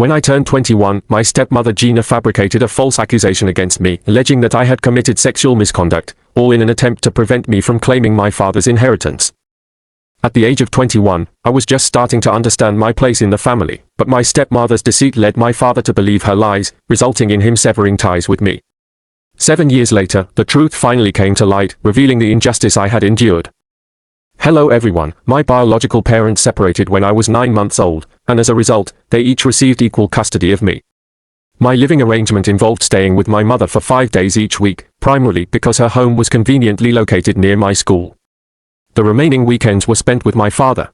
When I turned 21, my stepmother Gina fabricated a false accusation against me, alleging that I had committed sexual misconduct, all in an attempt to prevent me from claiming my father's inheritance. At the age of 21, I was just starting to understand my place in the family, but my stepmother's deceit led my father to believe her lies, resulting in him severing ties with me. 7 years later, the truth finally came to light, revealing the injustice I had endured. Hello everyone, my biological parents separated when I was 9 months old, and as a result, they each received equal custody of me. My living arrangement involved staying with my mother for 5 days each week, primarily because her home was conveniently located near my school. The remaining weekends were spent with my father.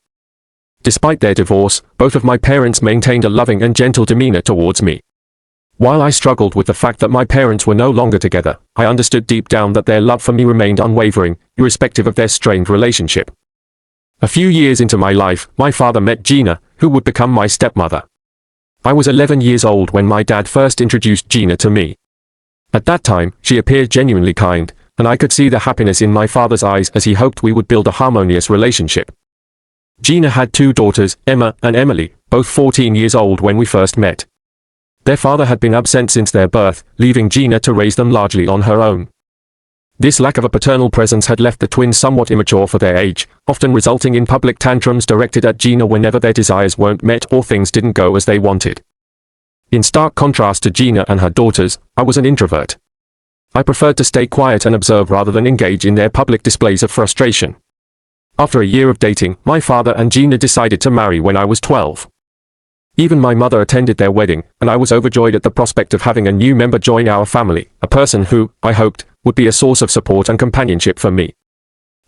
Despite their divorce, both of my parents maintained a loving and gentle demeanor towards me. While I struggled with the fact that my parents were no longer together, I understood deep down that their love for me remained unwavering, irrespective of their strained relationship. A few years into my life, my father met Gina, who would become my stepmother. I was 11 years old when my dad first introduced Gina to me. At that time, she appeared genuinely kind, and I could see the happiness in my father's eyes as he hoped we would build a harmonious relationship. Gina had 2 daughters, Emma and Emily, both 14 years old when we first met. Their father had been absent since their birth, leaving Gina to raise them largely on her own. This lack of a paternal presence had left the twins somewhat immature for their age, often resulting in public tantrums directed at Gina whenever their desires weren't met or things didn't go as they wanted. In stark contrast to Gina and her daughters, I was an introvert. I preferred to stay quiet and observe rather than engage in their public displays of frustration. After a year of dating, my father and Gina decided to marry when I was 12. Even my mother attended their wedding, and I was overjoyed at the prospect of having a new member join our family, a person who, I hoped, would be a source of support and companionship for me.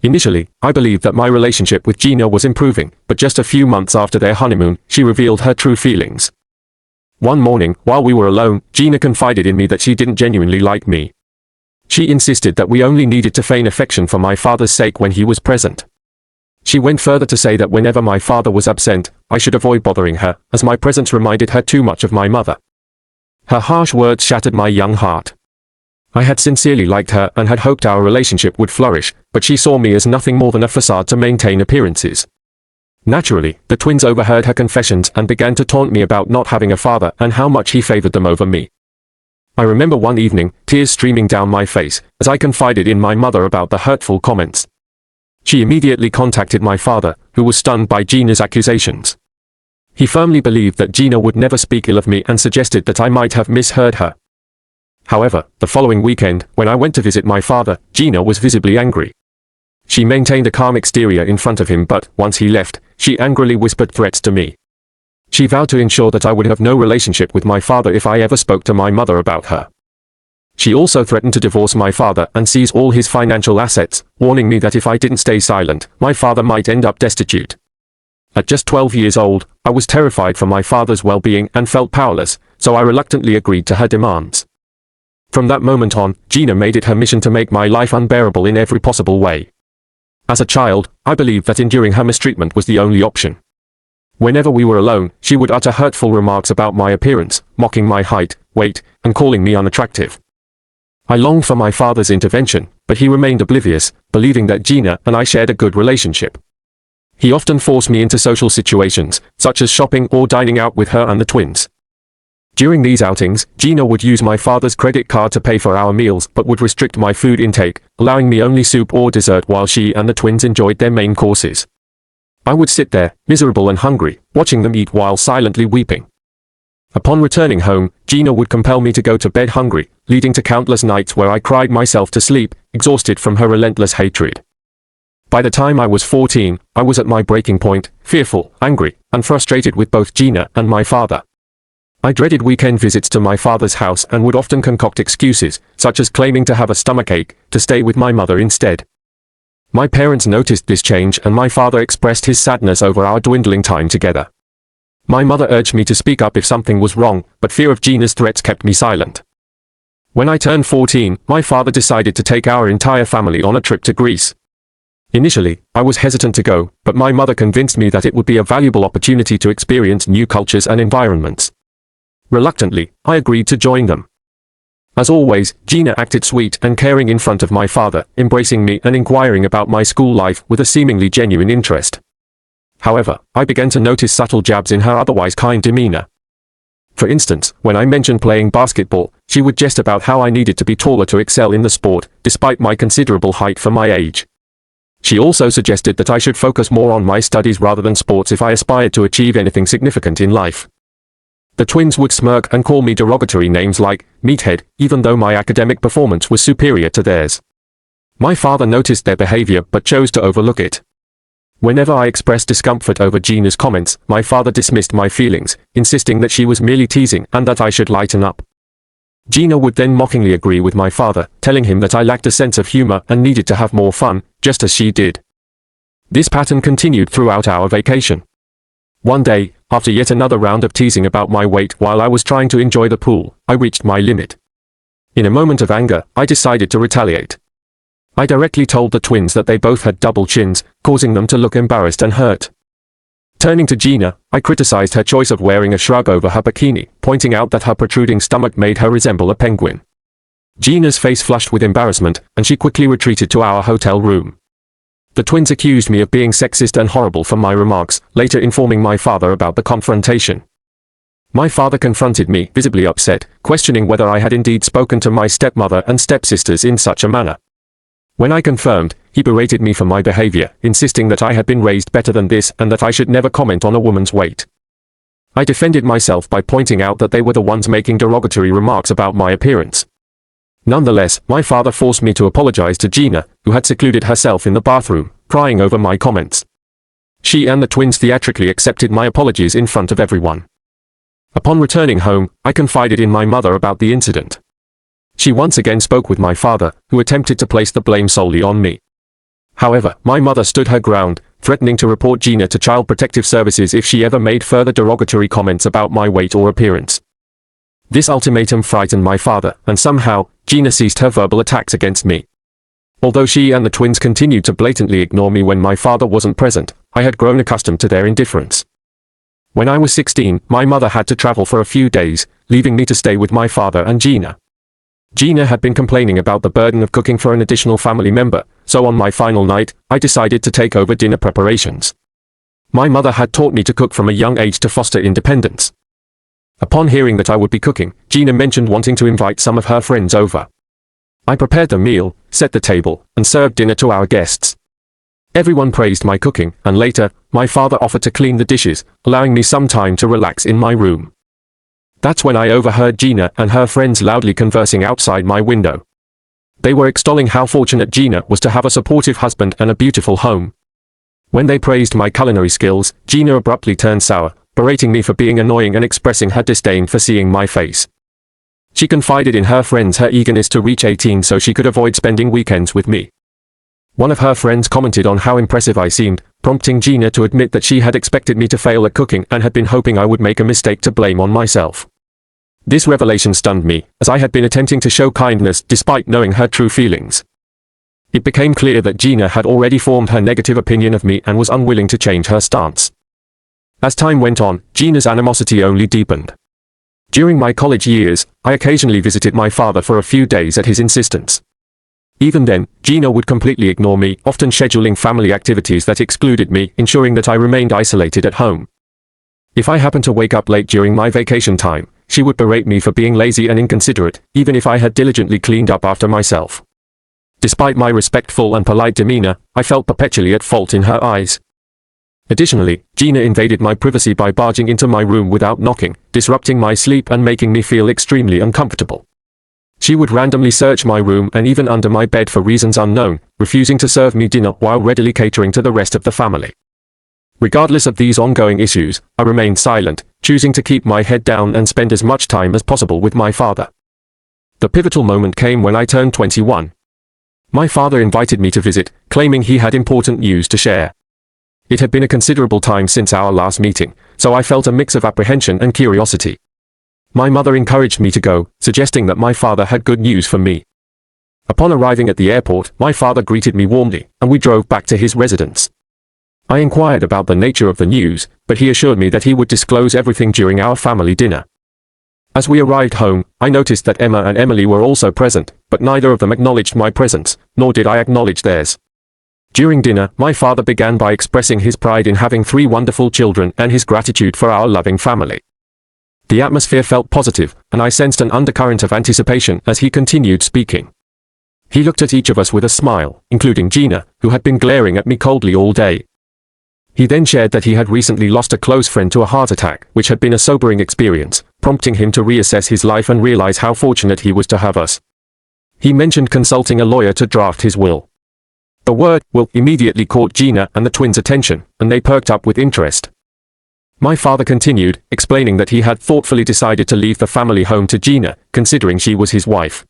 Initially, I believed that my relationship with Gina was improving, but just a few months after their honeymoon, she revealed her true feelings. One morning, while we were alone, Gina confided in me that she didn't genuinely like me. She insisted that we only needed to feign affection for my father's sake when he was present. She went further to say that whenever my father was absent, I should avoid bothering her, as my presence reminded her too much of my mother. Her harsh words shattered my young heart. I had sincerely liked her and had hoped our relationship would flourish, but she saw me as nothing more than a facade to maintain appearances. Naturally, the twins overheard her confessions and began to taunt me about not having a father and how much he favored them over me. I remember one evening, tears streaming down my face, as I confided in my mother about the hurtful comments. She immediately contacted my father, who was stunned by Gina's accusations. He firmly believed that Gina would never speak ill of me and suggested that I might have misheard her. However, the following weekend, when I went to visit my father, Gina was visibly angry. She maintained a calm exterior in front of him, but, once he left, she angrily whispered threats to me. She vowed to ensure that I would have no relationship with my father if I ever spoke to my mother about her. She also threatened to divorce my father and seize all his financial assets, warning me that if I didn't stay silent, my father might end up destitute. At just 12 years old, I was terrified for my father's well-being and felt powerless, so I reluctantly agreed to her demands. From that moment on, Gina made it her mission to make my life unbearable in every possible way. As a child, I believed that enduring her mistreatment was the only option. Whenever we were alone, she would utter hurtful remarks about my appearance, mocking my height, weight, and calling me unattractive. I longed for my father's intervention, but he remained oblivious, believing that Gina and I shared a good relationship. He often forced me into social situations, such as shopping or dining out with her and the twins. During these outings, Gina would use my father's credit card to pay for our meals but would restrict my food intake, allowing me only soup or dessert while she and the twins enjoyed their main courses. I would sit there, miserable and hungry, watching them eat while silently weeping. Upon returning home, Gina would compel me to go to bed hungry, leading to countless nights where I cried myself to sleep, exhausted from her relentless hatred. By the time I was 14, I was at my breaking point, fearful, angry, and frustrated with both Gina and my father. I dreaded weekend visits to my father's house and would often concoct excuses, such as claiming to have a stomachache, to stay with my mother instead. My parents noticed this change and my father expressed his sadness over our dwindling time together. My mother urged me to speak up if something was wrong, but fear of Gina's threats kept me silent. When I turned 14, my father decided to take our entire family on a trip to Greece. Initially, I was hesitant to go, but my mother convinced me that it would be a valuable opportunity to experience new cultures and environments. Reluctantly, I agreed to join them. As always, Gina acted sweet and caring in front of my father, embracing me and inquiring about my school life with a seemingly genuine interest. However, I began to notice subtle jabs in her otherwise kind demeanor. For instance, when I mentioned playing basketball, she would jest about how I needed to be taller to excel in the sport, despite my considerable height for my age. She also suggested that I should focus more on my studies rather than sports if I aspired to achieve anything significant in life. The twins would smirk and call me derogatory names like meathead, even though my academic performance was superior to theirs. My father noticed their behavior but chose to overlook it. Whenever I expressed discomfort over Gina's comments, my father dismissed my feelings, insisting that she was merely teasing and that I should lighten up. Gina would then mockingly agree with my father, telling him that I lacked a sense of humor and needed to have more fun, just as she did. This pattern continued throughout our vacation. One day, after yet another round of teasing about my weight while I was trying to enjoy the pool, I reached my limit. In a moment of anger, I decided to retaliate. I directly told the twins that they both had double chins, causing them to look embarrassed and hurt. Turning to Gina, I criticized her choice of wearing a shrug over her bikini, pointing out that her protruding stomach made her resemble a penguin. Gina's face flushed with embarrassment, and she quickly retreated to our hotel room. The twins accused me of being sexist and horrible for my remarks, later informing my father about the confrontation. My father confronted me, visibly upset, questioning whether I had indeed spoken to my stepmother and stepsisters in such a manner. When I confirmed, he berated me for my behavior, insisting that I had been raised better than this and that I should never comment on a woman's weight. I defended myself by pointing out that they were the ones making derogatory remarks about my appearance. Nonetheless, my father forced me to apologize to Gina, who had secluded herself in the bathroom, crying over my comments. She and the twins theatrically accepted my apologies in front of everyone. Upon returning home, I confided in my mother about the incident. She once again spoke with my father, who attempted to place the blame solely on me. However, my mother stood her ground, threatening to report Gina to Child Protective Services if she ever made further derogatory comments about my weight or appearance. This ultimatum frightened my father, and somehow, Gina ceased her verbal attacks against me. Although she and the twins continued to blatantly ignore me when my father wasn't present, I had grown accustomed to their indifference. When I was 16, my mother had to travel for a few days, leaving me to stay with my father and Gina. Gina had been complaining about the burden of cooking for an additional family member, so on my final night, I decided to take over dinner preparations. My mother had taught me to cook from a young age to foster independence. Upon hearing that I would be cooking, Gina mentioned wanting to invite some of her friends over. I prepared the meal, set the table, and served dinner to our guests. Everyone praised my cooking, and later, my father offered to clean the dishes, allowing me some time to relax in my room. That's when I overheard Gina and her friends loudly conversing outside my window. They were extolling how fortunate Gina was to have a supportive husband and a beautiful home. When they praised my culinary skills, Gina abruptly turned sour, berating me for being annoying and expressing her disdain for seeing my face. She confided in her friends her eagerness to reach 18 so she could avoid spending weekends with me. One of her friends commented on how impressive I seemed, prompting Gina to admit that she had expected me to fail at cooking and had been hoping I would make a mistake to blame on myself. This revelation stunned me, as I had been attempting to show kindness despite knowing her true feelings. It became clear that Gina had already formed her negative opinion of me and was unwilling to change her stance. As time went on, Gina's animosity only deepened. During my college years, I occasionally visited my father for a few days at his insistence. Even then, Gina would completely ignore me, often scheduling family activities that excluded me, ensuring that I remained isolated at home. If I happened to wake up late during my vacation time, she would berate me for being lazy and inconsiderate, even if I had diligently cleaned up after myself. Despite my respectful and polite demeanor, I felt perpetually at fault in her eyes. Additionally, Gina invaded my privacy by barging into my room without knocking, disrupting my sleep and making me feel extremely uncomfortable. She would randomly search my room and even under my bed for reasons unknown, refusing to serve me dinner while readily catering to the rest of the family. Regardless of these ongoing issues, I remained silent, choosing to keep my head down and spend as much time as possible with my father. The pivotal moment came when I turned 21. My father invited me to visit, claiming he had important news to share. It had been a considerable time since our last meeting, so I felt a mix of apprehension and curiosity. My mother encouraged me to go, suggesting that my father had good news for me. Upon arriving at the airport, my father greeted me warmly, and we drove back to his residence. I inquired about the nature of the news, but he assured me that he would disclose everything during our family dinner. As we arrived home, I noticed that Emma and Emily were also present, but neither of them acknowledged my presence, nor did I acknowledge theirs. During dinner, my father began by expressing his pride in having 3 wonderful children and his gratitude for our loving family. The atmosphere felt positive, and I sensed an undercurrent of anticipation as he continued speaking. He looked at each of us with a smile, including Gina, who had been glaring at me coldly all day. He then shared that he had recently lost a close friend to a heart attack, which had been a sobering experience, prompting him to reassess his life and realize how fortunate he was to have us. He mentioned consulting a lawyer to draft his will. The word will immediately caught Gina and the twins' attention, and they perked up with interest. My father continued, explaining that he had thoughtfully decided to leave the family home to Gina, considering she was his wife.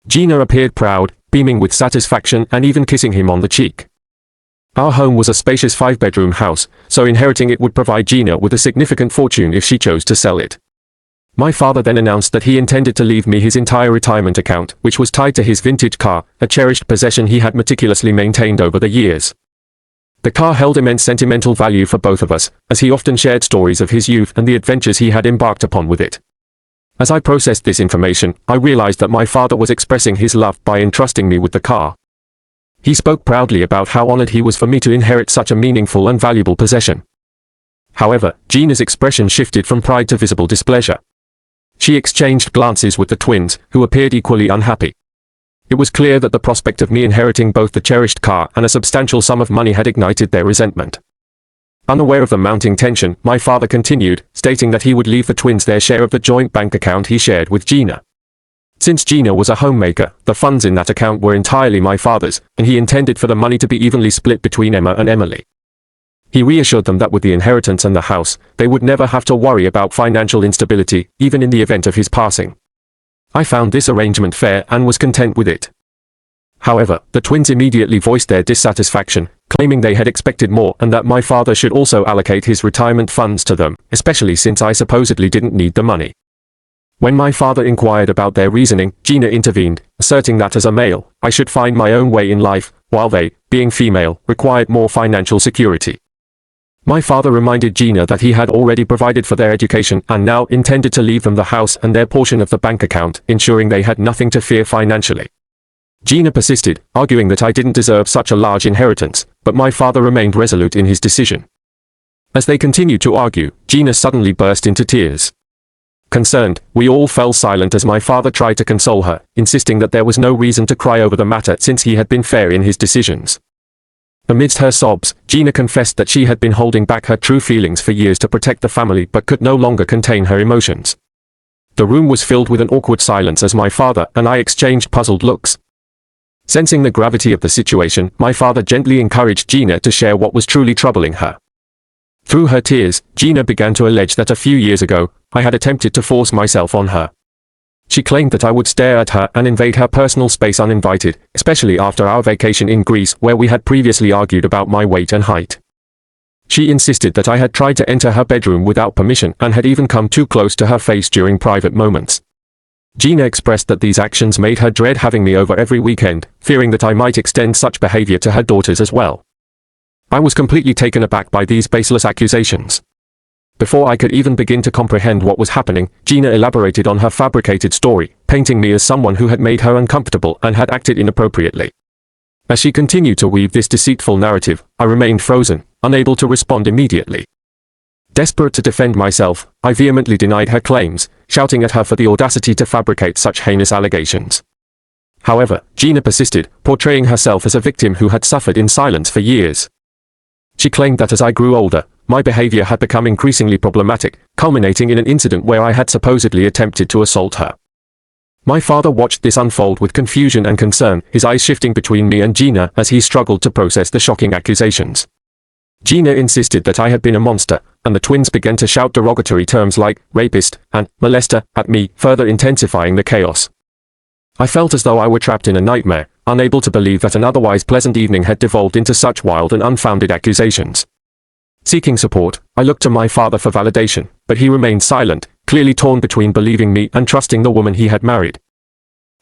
Gina appeared proud, beaming with satisfaction and even kissing him on the cheek. Our home was a spacious 5-bedroom house, so inheriting it would provide Gina with a significant fortune if she chose to sell it. My father then announced that he intended to leave me his entire retirement account, which was tied to his vintage car, a cherished possession he had meticulously maintained over the years. The car held immense sentimental value for both of us, as he often shared stories of his youth and the adventures he had embarked upon with it. As I processed this information, I realized that my father was expressing his love by entrusting me with the car. He spoke proudly about how honored he was for me to inherit such a meaningful and valuable possession. However, Gina's expression shifted from pride to visible displeasure. She exchanged glances with the twins, who appeared equally unhappy. It was clear that the prospect of me inheriting both the cherished car and a substantial sum of money had ignited their resentment. Unaware of the mounting tension, my father continued, stating that he would leave the twins their share of the joint bank account he shared with Gina. Since Gina was a homemaker, the funds in that account were entirely my father's, and he intended for the money to be evenly split between Emma and Emily. He reassured them that with the inheritance and the house, they would never have to worry about financial instability, even in the event of his passing. I found this arrangement fair and was content with it. However, the twins immediately voiced their dissatisfaction, claiming they had expected more and that my father should also allocate his retirement funds to them, especially since I supposedly didn't need the money. When my father inquired about their reasoning, Gina intervened, asserting that as a male, I should find my own way in life, while they, being female, required more financial security. My father reminded Gina that he had already provided for their education and now intended to leave them the house and their portion of the bank account, ensuring they had nothing to fear financially. Gina persisted, arguing that I didn't deserve such a large inheritance, but my father remained resolute in his decision. As they continued to argue, Gina suddenly burst into tears. Concerned, we all fell silent as my father tried to console her, insisting that there was no reason to cry over the matter since he had been fair in his decisions. Amidst her sobs, Gina confessed that she had been holding back her true feelings for years to protect the family but could no longer contain her emotions. The room was filled with an awkward silence as my father and I exchanged puzzled looks. Sensing the gravity of the situation, my father gently encouraged Gina to share what was truly troubling her. Through her tears, Gina began to allege that a few years ago, I had attempted to force myself on her. She claimed that I would stare at her and invade her personal space uninvited, especially after our vacation in Greece where we had previously argued about my weight and height. She insisted that I had tried to enter her bedroom without permission and had even come too close to her face during private moments. Gina expressed that these actions made her dread having me over every weekend, fearing that I might extend such behavior to her daughters as well. I was completely taken aback by these baseless accusations. Before I could even begin to comprehend what was happening, Gina elaborated on her fabricated story, painting me as someone who had made her uncomfortable and had acted inappropriately. As she continued to weave this deceitful narrative, I remained frozen, unable to respond immediately. Desperate to defend myself, I vehemently denied her claims, shouting at her for the audacity to fabricate such heinous allegations. However, Gina persisted, portraying herself as a victim who had suffered in silence for years. She claimed that as I grew older, my behavior had become increasingly problematic, culminating in an incident where I had supposedly attempted to assault her. My father watched this unfold with confusion and concern, his eyes shifting between me and Gina as he struggled to process the shocking accusations. Gina insisted that I had been a monster, and the twins began to shout derogatory terms like rapist and molester at me, further intensifying the chaos. I felt as though I were trapped in a nightmare, unable to believe that an otherwise pleasant evening had devolved into such wild and unfounded accusations. Seeking support, I looked to my father for validation, but he remained silent, clearly torn between believing me and trusting the woman he had married.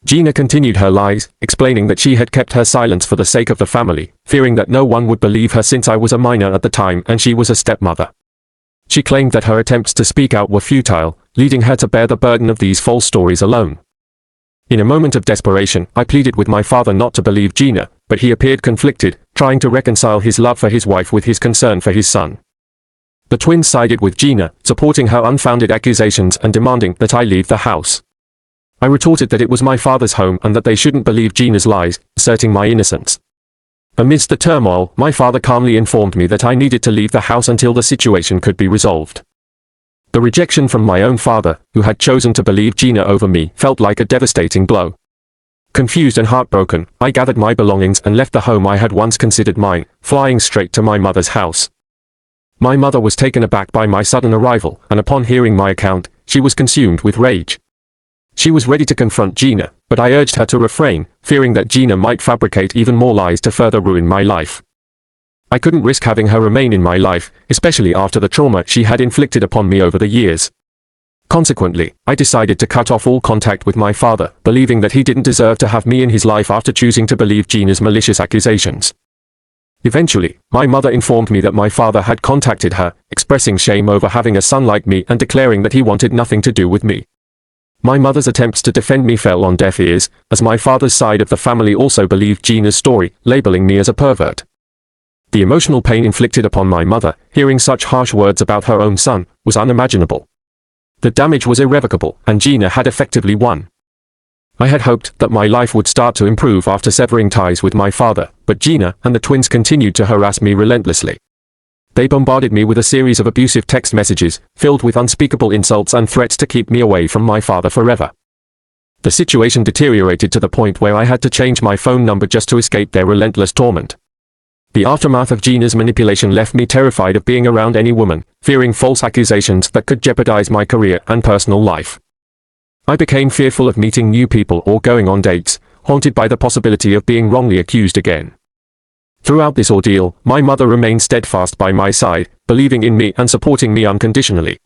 Gina continued her lies, explaining that she had kept her silence for the sake of the family, fearing that no one would believe her since I was a minor at the time and she was a stepmother. She claimed that her attempts to speak out were futile, leading her to bear the burden of these false stories alone. In a moment of desperation, I pleaded with my father not to believe Gina, but he appeared conflicted, trying to reconcile his love for his wife with his concern for his son. The twins sided with Gina, supporting her unfounded accusations and demanding that I leave the house. I retorted that it was my father's home and that they shouldn't believe Gina's lies, asserting my innocence. Amidst the turmoil, my father calmly informed me that I needed to leave the house until the situation could be resolved. The rejection from my own father, who had chosen to believe Gina over me, felt like a devastating blow. Confused and heartbroken, I gathered my belongings and left the home I had once considered mine, flying straight to my mother's house. My mother was taken aback by my sudden arrival, and upon hearing my account, she was consumed with rage. She was ready to confront Gina, but I urged her to refrain, fearing that Gina might fabricate even more lies to further ruin my life. I couldn't risk having her remain in my life, especially after the trauma she had inflicted upon me over the years. Consequently, I decided to cut off all contact with my father, believing that he didn't deserve to have me in his life after choosing to believe Gina's malicious accusations. Eventually, my mother informed me that my father had contacted her, expressing shame over having a son like me and declaring that he wanted nothing to do with me. My mother's attempts to defend me fell on deaf ears, as my father's side of the family also believed Gina's story, labeling me as a pervert. The emotional pain inflicted upon my mother, hearing such harsh words about her own son, was unimaginable. The damage was irrevocable, and Gina had effectively won. I had hoped that my life would start to improve after severing ties with my father, but Gina and the twins continued to harass me relentlessly. They bombarded me with a series of abusive text messages, filled with unspeakable insults and threats to keep me away from my father forever. The situation deteriorated to the point where I had to change my phone number just to escape their relentless torment. The aftermath of Gina's manipulation left me terrified of being around any woman, fearing false accusations that could jeopardize my career and personal life. I became fearful of meeting new people or going on dates, haunted by the possibility of being wrongly accused again. Throughout this ordeal, my mother remained steadfast by my side, believing in me and supporting me unconditionally.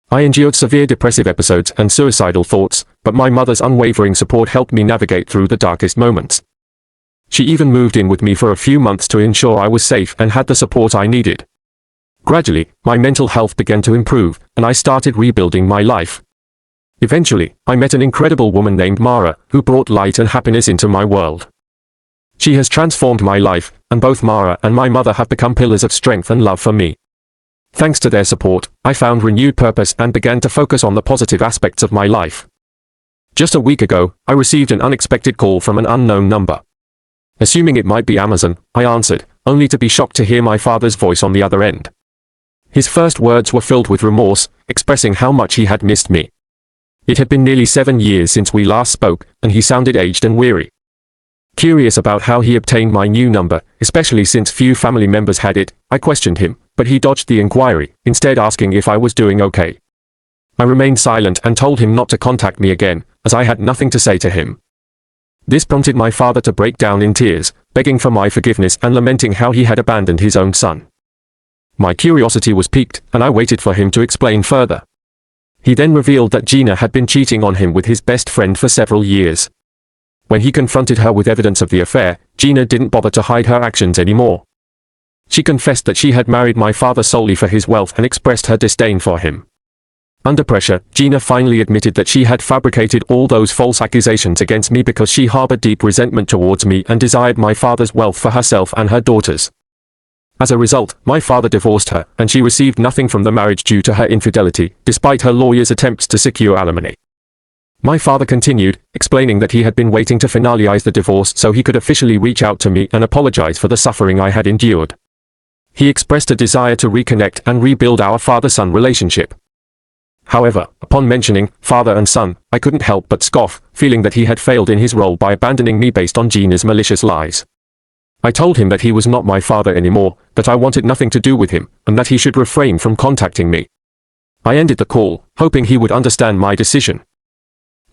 I endured severe depressive episodes and suicidal thoughts, but my mother's unwavering support helped me navigate through the darkest moments. She even moved in with me for a few months to ensure I was safe and had the support I needed. Gradually, my mental health began to improve, and I started rebuilding my life. Eventually, I met an incredible woman named Mara, who brought light and happiness into my world. She has transformed my life, and both Mara and my mother have become pillars of strength and love for me. Thanks to their support, I found renewed purpose and began to focus on the positive aspects of my life. Just a week ago, I received an unexpected call from an unknown number. Assuming it might be Amazon, I answered, only to be shocked to hear my father's voice on the other end. His first words were filled with remorse, expressing how much he had missed me. It had been nearly 7 years since we last spoke, and he sounded aged and weary. Curious about how he obtained my new number, especially since few family members had it, I questioned him, but he dodged the inquiry, instead asking if I was doing okay. I remained silent and told him not to contact me again, as I had nothing to say to him. This prompted my father to break down in tears, begging for my forgiveness and lamenting how he had abandoned his own son. My curiosity was piqued, and I waited for him to explain further. He then revealed that Gina had been cheating on him with his best friend for several years. When he confronted her with evidence of the affair, Gina didn't bother to hide her actions anymore. She confessed that she had married my father solely for his wealth and expressed her disdain for him. Under pressure, Gina finally admitted that she had fabricated all those false accusations against me because she harbored deep resentment towards me and desired my father's wealth for herself and her daughters. As a result, my father divorced her, and she received nothing from the marriage due to her infidelity, despite her lawyer's attempts to secure alimony. My father continued, explaining that he had been waiting to finalize the divorce so he could officially reach out to me and apologize for the suffering I had endured. He expressed a desire to reconnect and rebuild our father-son relationship. However, upon mentioning father and son, I couldn't help but scoff, feeling that he had failed in his role by abandoning me based on Gina's malicious lies. I told him that he was not my father anymore, that I wanted nothing to do with him, and that he should refrain from contacting me. I ended the call, hoping he would understand my decision.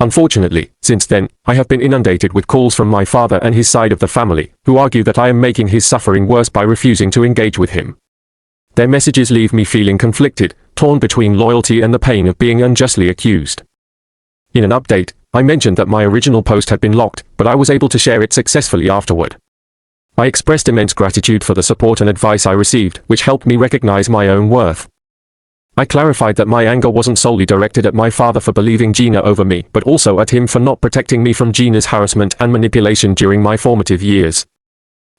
Unfortunately, since then, I have been inundated with calls from my father and his side of the family, who argue that I am making his suffering worse by refusing to engage with him. Their messages leave me feeling conflicted, torn between loyalty and the pain of being unjustly accused. In an update, I mentioned that my original post had been locked, but I was able to share it successfully afterward. I expressed immense gratitude for the support and advice I received, which helped me recognize my own worth. I clarified that my anger wasn't solely directed at my father for believing Gina over me, but also at him for not protecting me from Gina's harassment and manipulation during my formative years.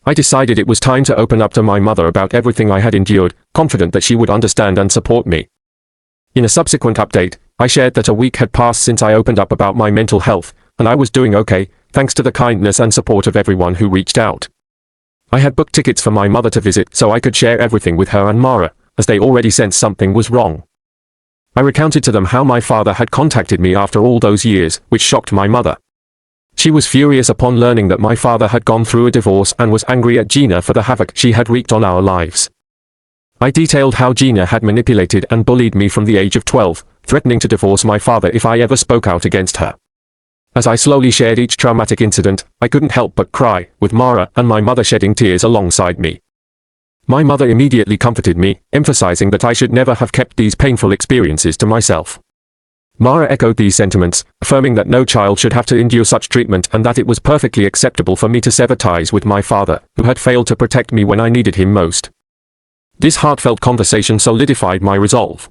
I decided it was time to open up to my mother about everything I had endured, confident that she would understand and support me. In a subsequent update, I shared that a week had passed since I opened up about my mental health, and I was doing okay, thanks to the kindness and support of everyone who reached out. I had booked tickets for my mother to visit so I could share everything with her and Mara, as they already sensed something was wrong. I recounted to them how my father had contacted me after all those years, which shocked my mother. She was furious upon learning that my father had gone through a divorce and was angry at Gina for the havoc she had wreaked on our lives. I detailed how Gina had manipulated and bullied me from the age of 12, threatening to divorce my father if I ever spoke out against her. As I slowly shared each traumatic incident, I couldn't help but cry, with Mara and my mother shedding tears alongside me. My mother immediately comforted me, emphasizing that I should never have kept these painful experiences to myself. Mara echoed these sentiments, affirming that no child should have to endure such treatment and that it was perfectly acceptable for me to sever ties with my father, who had failed to protect me when I needed him most. This heartfelt conversation solidified my resolve.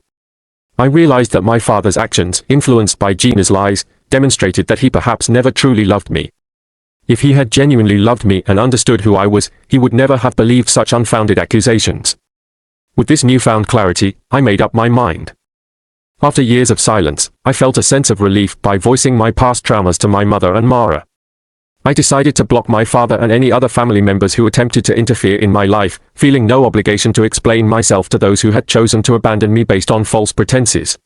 I realized that my father's actions, influenced by Gina's lies, demonstrated that he perhaps never truly loved me. If he had genuinely loved me and understood who I was, he would never have believed such unfounded accusations. With this newfound clarity, I made up my mind. After years of silence, I felt a sense of relief by voicing my past traumas to my mother and Mara. I decided to block my father and any other family members who attempted to interfere in my life, feeling no obligation to explain myself to those who had chosen to abandon me based on false pretenses.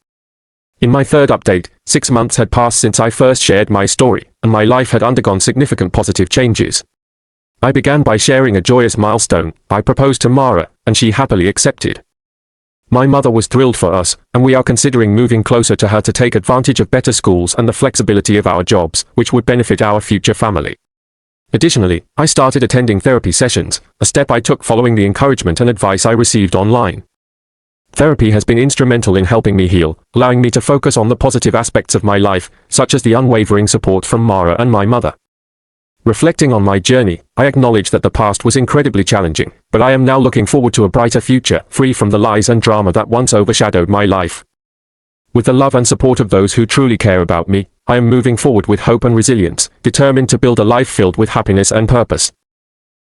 In my third update, 6 months had passed since I first shared my story, and my life had undergone significant positive changes. I began by sharing a joyous milestone. I proposed to Mara, and she happily accepted. My mother was thrilled for us, and we are considering moving closer to her to take advantage of better schools and the flexibility of our jobs, which would benefit our future family. Additionally, I started attending therapy sessions, a step I took following the encouragement and advice I received online. Therapy has been instrumental in helping me heal, allowing me to focus on the positive aspects of my life, such as the unwavering support from Mara and my mother. Reflecting on my journey, I acknowledge that the past was incredibly challenging, but I am now looking forward to a brighter future, free from the lies and drama that once overshadowed my life. With the love and support of those who truly care about me, I am moving forward with hope and resilience, determined to build a life filled with happiness and purpose.